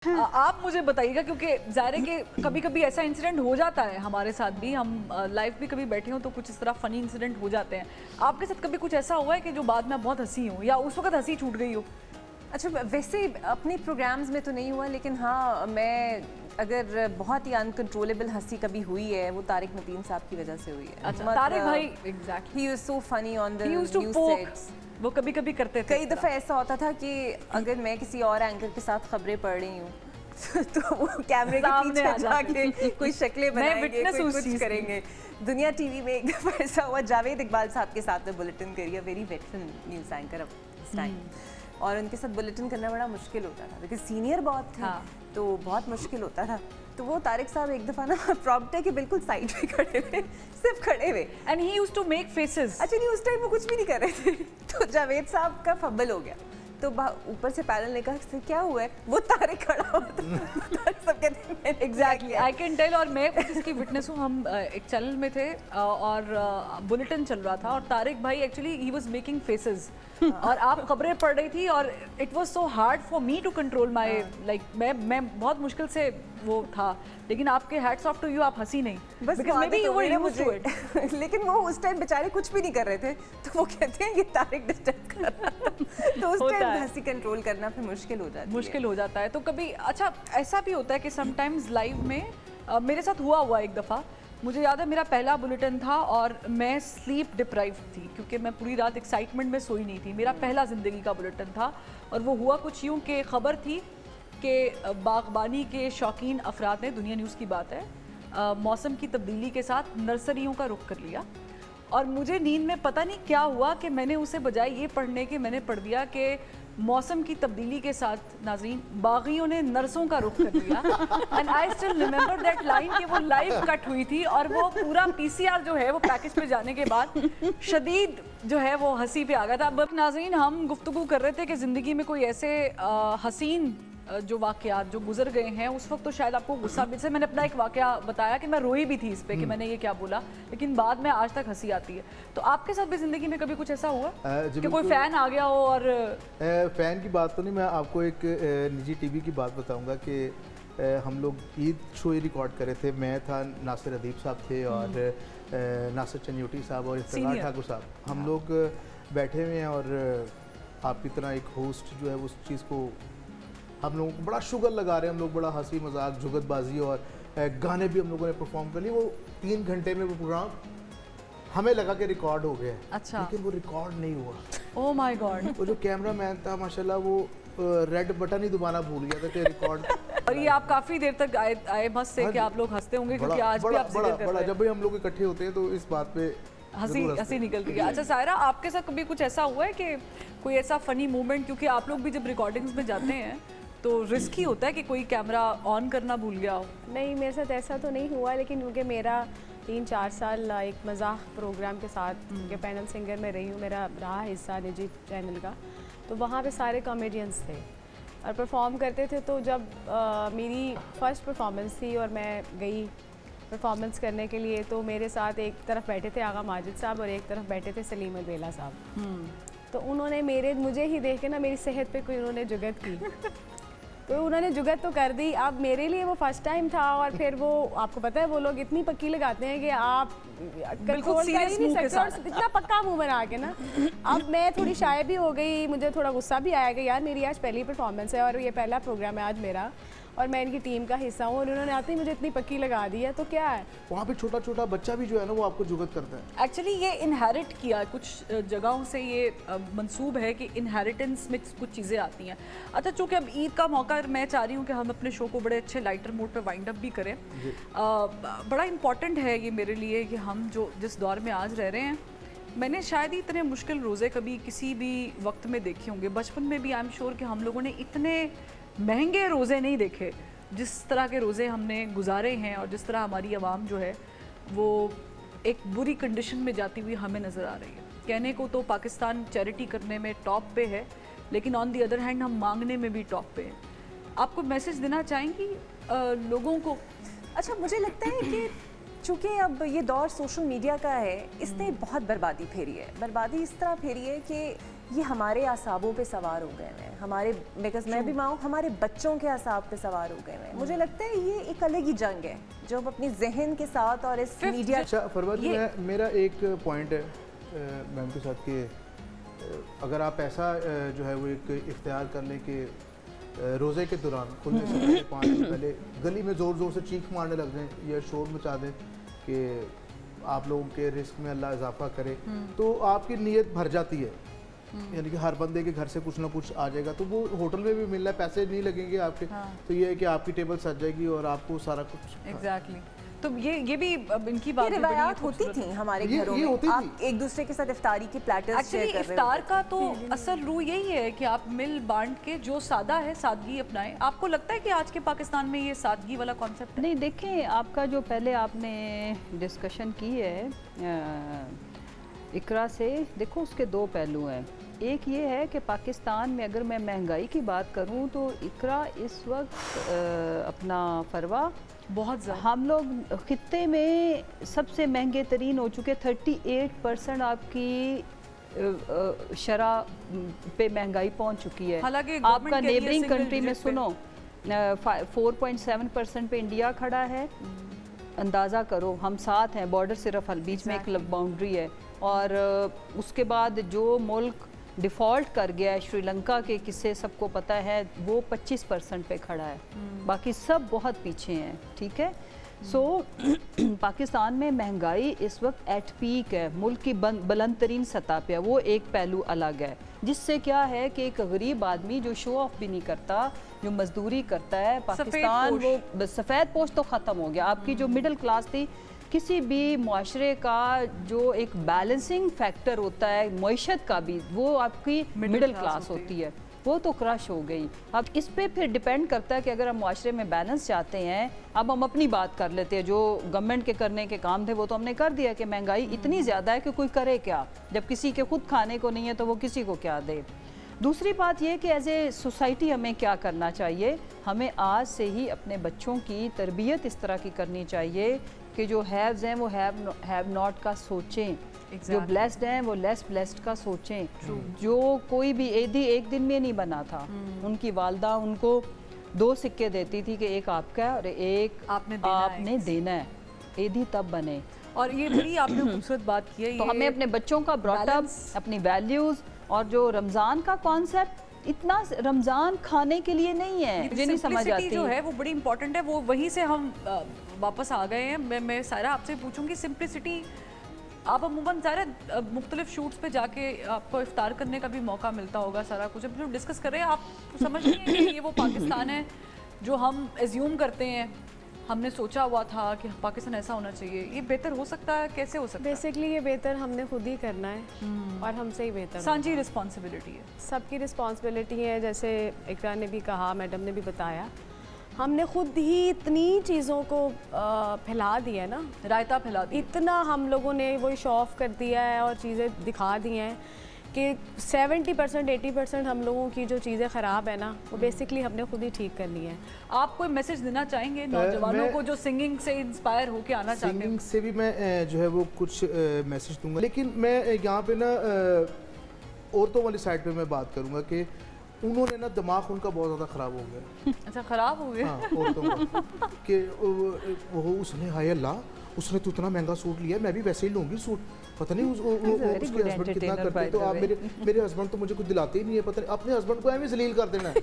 आप मुझे बताइएगा क्योंकि ज़ाहिर है कि कभी कभी ऐसा इंसिडेंट हो जाता है हमारे साथ भी, हम लाइफ भी कभी बैठे हों तो कुछ इस तरह फ़नी इंसिडेंट हो जाते हैं। आपके साथ कभी कुछ ऐसा हुआ है कि जो बाद में आप बहुत हंसी हो या उस वक्त हंसी छूट गई हो? अच्छा, वैसे अपने प्रोग्राम्स में तो नहीं हुआ, लेकिन हाँ, मैं अगर बहुत ही अनकंट्रोलेबल हंसी कभी हुई है वो तारिक नतीन साहब की वजह से हुई है। अच्छा, तारिक भाई exactly, he was so funny on the he used to news poke, sets. वो कभी कभी करते थे। कई दफ़ा ऐसा होता था कि अगर मैं किसी और एंकर के साथ खबरें पढ़ रही हूँ तो वो कैमरे के सामने आ पीछे जाके कोई शक्लें बनाएंगे, कोई कुछ करेंगे। दुनिया टीवी में एक दफ़ा ऐसा हुआ, जावेद इकबाल साहब के साथ में बुलेटिन करी, very veteran news anchor of this time, और उनके साथ बुलेटिन करना बड़ा मुश्किल होता था बिकॉज सीनियर बहुत थे। हाँ। तो बहुत मुश्किल होता था। तो वो तारिक साहब एक दफ़ा ना प्रॉम्प्टर के बिल्कुल साइड में खड़े हुए, सिर्फ खड़े हुए, and he used to make faces. अच्छा नहीं, उस टाइम वो कुछ भी नहीं कर रहे थे। तो जावेद साहब का फब्बल हो गया, तो ऊपर से पैनल ने कहा क्या हुआ है, वो तारिक खड़ा हुआ था। सब कहते हैं एग्जैक्टली, आई कैन टेल। और मैं इसकी विटनेस हूँ, हम एक चैनल में थे और बुलेटिन चल रहा था और तारिक भाई actually he was making faces और आप खबरें पढ़ रही थी और it was so hard for me to control my like, मैं बहुत मुश्किल से वो था, लेकिन आपके हैट्स ऑफ टू यू, आप हंसी नहीं, बस because maybe you were used to it. लेकिन वो उस टाइम बेचारे कुछ भी नहीं कर रहे थे, तो वो कहते हैं ये तारिक डिस्टर्ब कर रहा था। तो उस टाइम हंसी कंट्रोल करना फिर मुश्किल हो जाता है, मुश्किल हो जाता है। तो कभी अच्छा ऐसा भी होता है कि समटाइम्स लाइव में मेरे साथ हुआ एक दफ़ा, मुझे याद है मेरा पहला बुलेटिन था और मैं स्लीप डिप्राइव्ड थी क्योंकि मैं पूरी रात एक्साइटमेंट में सोई नहीं थी। मेरा पहला ज़िंदगी का बुलेटिन था और वो हुआ कुछ यूँ कि ख़बर थी कि बागबानी के शौकीन अफराद ने, दुनिया न्यूज़ की बात है, मौसम की तब्दीली के साथ नर्सरियों का रुख कर लिया और मुझे नींद में पता नहीं क्या हुआ कि मैंने उसे बजाय ये पढ़ने के मैंने पढ़ दिया कि मौसम की तब्दीली के साथ नाज़रीन बागियों ने नर्सों का रुख कर लिया। And I still remember that line कि वो लाइव कट हुई थी और वो पूरा पीसीआर जो है वो पैकेज पे जाने के बाद शदीद जो है वो हंसी पे आ गया था। अब नाज़रीन, हम गुफ्तगू कर रहे थे कि ज़िंदगी में कोई ऐसे हसीन जो वाक़यात जो गुजर गए हैं, उस वक्त तो शायद आपको गुस्सा भी, जैसे मैंने अपना एक वाक़या बताया कि मैं रोई भी थी इस पे कि मैंने ये क्या बोला, लेकिन बाद में आज तक हंसी आती है। तो आपके साथ भी ज़िंदगी में कभी कुछ ऐसा हुआ कि कोई फ़ैन आ गया हो? और फ़ैन की बात तो नहीं, मैं आपको एक निजी टीवी की बात बताऊंगा कि हम लोग ईद शो रिकॉर्ड करे थे। मैं था, नासिर अदीब साहब थे और नासिर चन्यूटी साहब और इफ्तिखार ठाकुर साहब, हम लोग बैठे हुए हैं और आपकी तरह एक होस्ट जो है उस चीज़ को हम लोगों को बड़ा शुगर लगा रहे हैं, हम लोग बड़ा हंसी मजाक जुगतबाजी और गाने भी हम लोगों ने परफॉर्म कर लिए। वो 3 घंटे में वो प्रोग्राम हमें लगा कि रिकॉर्ड हो गया, अच्छा, लेकिन वो रिकॉर्ड नहीं हुआ। Oh my God. वो जो कैमरा मैन था माशाल्लाह, वो रेड बटन ही दबाना भूल गया था कि रिकॉर्ड। और ये आप काफ़ी देर तक आए बस से कि आप लोग हंसते होंगे क्योंकि आज भी आप जिक्र कर रहे हैं। जब भी हम लोग इकट्ठे होते हैं तो इस बात पे हंसी निकलती है। अच्छा सायरा, आपके साथ कभी कुछ ऐसा हुआ है कि कोई ऐसा फ़नी मोमेंट, क्योंकि आप लोग भी जब रिकॉर्डिंग्स में जाते हैं तो रिस्क ही होता है कि कोई कैमरा ऑन करना भूल गया हो? नहीं, मेरे साथ ऐसा तो नहीं हुआ, लेकिन क्योंकि मेरा 3-4 साल एक मज़ाक प्रोग्राम के साथ के पैनल सिंगर में रही हूँ, मेरा रहा हिस्सा निजी चैनल का, तो वहाँ पे सारे कॉमेडियंस थे और परफॉर्म करते थे। तो जब मेरी फर्स्ट परफॉर्मेंस थी और मैं गई परफॉर्मेंस करने के लिए, तो मेरे साथ एक तरफ बैठे थे आगा माजिद साहब और एक तरफ बैठे थे सलीम अलबेला साहब। तो उन्होंने मुझे ही देख के ना मेरी सेहत पे कोई उन्होंने जुगत की। तो उन्होंने जुगत तो कर दी। अब मेरे लिए वो फर्स्ट टाइम था और फिर वो, आपको पता है वो लोग इतनी पक्की लगाते हैं कि आप कंट्रोल कर ही नहीं सकते और इतना पक्का मुंह बना के ना। अब मैं थोड़ी शाय भी हो गई, मुझे थोड़ा गुस्सा भी आया कि यार मेरी आज पहली परफॉर्मेंस है और ये पहला प्रोग्राम है आज मेरा और मैं इनकी टीम का हिस्सा हूँ और उन्होंने आते ही मुझे इतनी पक्की लगा दी है, तो क्या है, वहाँ पे छोटा छोटा बच्चा भी जो है ना वो आपको जुगत करता है। एक्चुअली ये इनहेरिट किया, कुछ जगहों से ये मंसूब है कि इनहेरिटेंस में कुछ चीज़ें आती हैं। अच्छा, चूँकि अब ईद का मौका, मैं चाह रही हूँ कि हम अपने शो को बड़े अच्छे लाइटर मोड पे वाइंड अप भी करें। बड़ा इम्पॉर्टेंट है ये मेरे लिए कि हम जो जिस दौर में आज रह रहे हैं, मैंने शायद ही इतने मुश्किल रोज़े कभी किसी भी वक्त में देखे होंगे। बचपन में भी आई एम श्योर कि हम लोगों ने इतने महंगे रोज़े नहीं देखे जिस तरह के रोज़े हमने गुजारे हैं और जिस तरह हमारी आवाम जो है वो एक बुरी कंडीशन में जाती हुई हमें नज़र आ रही है। कहने को तो पाकिस्तान चैरिटी करने में टॉप पे है, लेकिन ऑन दी अदर हैंड हम मांगने में भी टॉप पे हैं। आपको मैसेज देना चाहेंगी लोगों को? अच्छा, मुझे लगता है कि चूँकि अब ये दौर सोशल मीडिया का है, इसने बहुत बर्बादी फेरी है। बर्बादी इस तरह फेरी है कि ये हमारे आसाबों पे सवार हो गए हैं, हमारे, बिकॉज मैं भी माँ हूँ, हमारे बच्चों के आसाब पे सवार हो गए हैं। मुझे लगता है ये एक अलग ही जंग है जो हम अपनी जहन के साथ और इस मीडिया। अच्छा फरवा जी, मेरा एक पॉइंट है मैम के साथ कि अगर आप ऐसा जो है वो एक इख्तियार कर लें कि रोज़े के दौरान खुलने से पहले 5 दिन पहले गली में ज़ोर ज़ोर से चीख मारने लग जाएं या शोर मचा दें कि आप लोगों के रिस्क में अल्लाह इजाफा करे, तो आपकी नीयत भर जाती है। यानी कि हर बंदे के घर से कुछ ना कुछ आ जाएगा, तो वो होटल में भी मिल रहा है, पैसे नहीं लगेंगे आपके। तो ये है कि आपकी टेबल सज जाएगी और आपको सारा कुछ। एग्जैक्टली। तो ये भी अब इनकी बात रिवायात होती थी हमारे घरों में, आप एक दूसरे के साथ इफ्तारी की प्लेटर्स शेयर कर रहे हो। इफ्तार का तो असल रूह यही है कि आप मिल बांट के जो सादा है सादगी अपनाएं। आपको लगता है कि आज के पाकिस्तान में ये सादगी वाला कॉन्सेप्ट है? नहीं, देखें, आपका जो पहले आपने डिस्कशन की है इकरा से, देखो उसके दो पहलू हैं। एक ये है कि पाकिस्तान में अगर मैं महंगाई की बात करूं तो इकरा इस वक्त अपना फरवा बहुत ज़्यादा, हम लोग खित्ते में सबसे महंगे तरीन हो चुके। 38% आपकी शरह पे महंगाई पहुंच चुकी है। हालांकि आपका नेबरिंग कंट्री में सुनो 4.7% पे इंडिया खड़ा है। अंदाज़ा करो, हम साथ हैं, बॉर्डर सिर्फ बीच में एक बाउंड्री है। और उसके बाद जो मुल्क डिफ़ॉल्ट कर गया है, श्रीलंका के किस्से सबको पता है, वो 25% पे खड़ा है, बाकी सब बहुत पीछे हैं। ठीक है, सो पाकिस्तान में महंगाई इस वक्त एट पीक है, मुल्क की बुलंद तरीन सतह पे है। वो एक पहलू अलग है, जिससे क्या है कि एक गरीब आदमी जो शो ऑफ भी नहीं करता, जो मजदूरी करता है पाकिस्तान, वो सफ़ेद पोश तो ख़त्म हो गया। आपकी जो मिडिल क्लास थी, किसी भी मुआशरे का जो एक बैलेंसिंग फैक्टर होता है मईशत का भी, वो आपकी मिडिल क्लास होती है, वो तो क्रश हो गई। अब इस पे फिर डिपेंड करता है कि अगर हम मुआशरे में बैलेंस चाहते हैं। अब हम अपनी बात कर लेते हैं, जो गवर्नमेंट के करने के काम थे वो तो हमने कर दिया कि महंगाई इतनी ज़्यादा है कि कोई करे क्या, जब किसी के खुद खाने को नहीं है तो वो किसी को क्या दे। दूसरी बात ये कि एज ए सोसाइटी हमें क्या करना चाहिए, हमें आज से ही अपने बच्चों की तरबियत इस तरह की करनी चाहिए कि जो हैव्स हैं वो हैव नॉट का सोचें, जो ब्लेस्ड हैं वो लेस ब्लेस्ड का सोचें। जो कोई भी ईदी एक दिन में नहीं बना था, उनकी वालदा उनको 2 सिक्के देती थी कि एक आपका है और एक आपने देना है, ईदी तब बने। और ये बड़ी आपने खूबसूरत बात की है। तो हमें अपने बच्चों का ब्रॉटअप, अपनी वैल्यूज़, और जो रमज़ान का कॉन्सेप्ट, इतना रमज़ान खाने के लिए नहीं है, मुझे नहीं समझ आती जो है वो बड़ी इंपॉर्टेंट है। वो वहीं से हम वापस आ गए हैं। मैं सारा आपसे पूछूंगी, सिंप्लिसिटी, आप अमूमन सारा मुख्तलिफ शूट्स पे जाके आपको इफ्तार करने का भी मौका मिलता होगा, सारा कुछ हम डिस्कस कर रहे हैं। आप समझ नहीं है कि ये वो पाकिस्तान है जो हम एज्यूम करते हैं, हमने सोचा हुआ था कि पाकिस्तान ऐसा होना चाहिए, ये बेहतर हो सकता है? कैसे हो सकता है? बेसिकली ये बेहतर हमने खुद ही करना है और हमसे ही बेहतर। सांझी रिस्पॉन्सिबिलिटी है, सबकी रिस्पॉन्सिबिलिटी है। जैसे इकरा ने भी कहा, मैडम ने भी बताया, हमने खुद ही इतनी चीज़ों को फैला दिया है ना, रायता फैला दिया, इतना हम लोगों ने वो शो ऑफ कर दिया है और चीज़ें दिखा दी हैं कि 70% 80% हम लोगों की जो चीज़ें ख़राब है ना, वो बेसिकली हमने खुद ही ठीक करनी है। आप कोई मैसेज देना चाहेंगे नौजवानों को जो सिंगिंग से इंस्पायर होके आना चाहते हैं? सिंगिंग से भी मैं जो है वो कुछ मैसेज दूंगा, लेकिन मैं यहाँ पे ना औरतों वाली साइड पे मैं बात करूँगा कि उन्होंने ना दिमाग उनका बहुत ज़्यादा ख़राब हो गया। अच्छा, ख़राब हो गया? हाँ, औरतों का कि वो उसने, हाय अल्लाह, उसने तो इतना महंगा सूट लिया, मैं भी वैसे ही लूँगी सूट, पता नहीं उसके हस्बैंड कितना करते। तो आप मेरे हस्बैंड तो मुझे कुछ दिलाते ही नहीं है, पता नहीं अपने हस्बैंड को एवं जलील कर देना है।